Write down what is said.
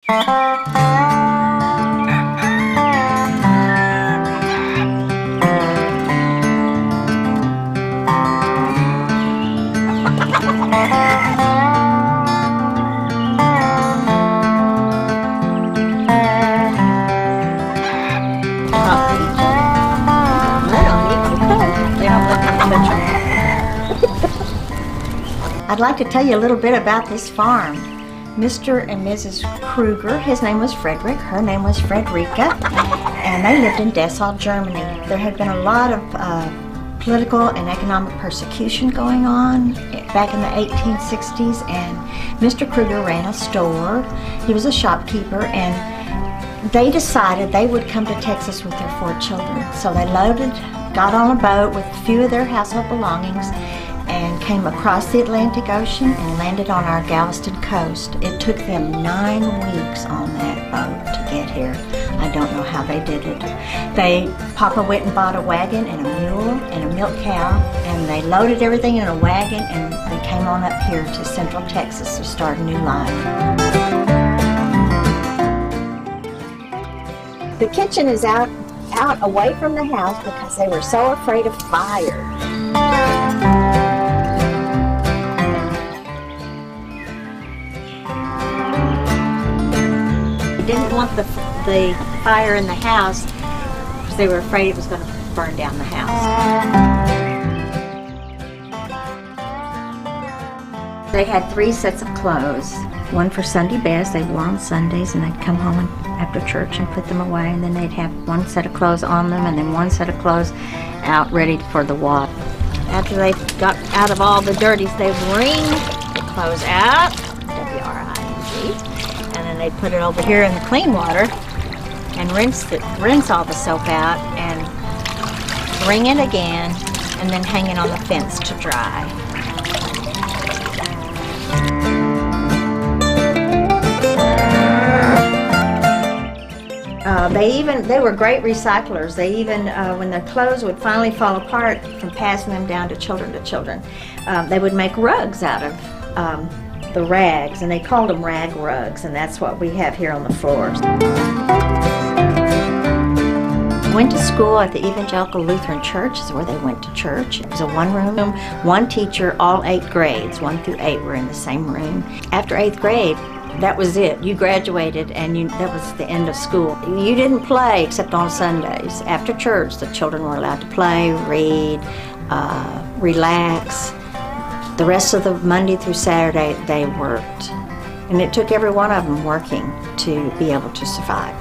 I'd like to tell you a little bit about this farm. Mr. and Mrs. Kruger, his name was Fredric, her name was Fredrica, and they lived in Dessau, Germany. There had been a lot of political and economic persecution going on back in the 1860s, and Mr. Kruger ran a store. He was a shopkeeper, and they decided they would come to Texas with their 4 children. So they got on a boat with a few of their household belongings, and came across the Atlantic Ocean and landed on our Galveston coast. It took them 9 weeks on that boat to get here. I don't know how they did it. Papa went and bought a wagon and a mule and a milk cow, and they loaded everything in a wagon, and they came on up here to Central Texas to start a new life. The kitchen is out away from the house because they were so afraid of fire. Didn't want the fire in the house because they were afraid it was going to burn down the house. They had 3 sets of clothes. One for Sunday best, they wore on Sundays, and they'd come home after church and put them away, and then they'd have 1 set of clothes on them and then 1 set of clothes out ready for the wash. After they got out of all the dirties, they wring the clothes out, W-R-I-N-G. They put it over here in the clean water and rinse all the soap out and wring it again, and then hang it on the fence to dry. They were great recyclers. They even, when their clothes would finally fall apart from passing them down to children, they would make rugs out of the rags, and they called them rag rugs, and that's what we have here on the floors. Went to school at the Evangelical Lutheran Church, is where they went to church. It was a 1-room, 1 teacher, all 8 grades, 1 through 8 were in the same room. After 8th grade, that was it. You graduated, and that was the end of school. You didn't play except on Sundays. After church, the children were allowed to play, read, relax. The rest of the Monday through Saturday, they worked. And it took every one of them working to be able to survive.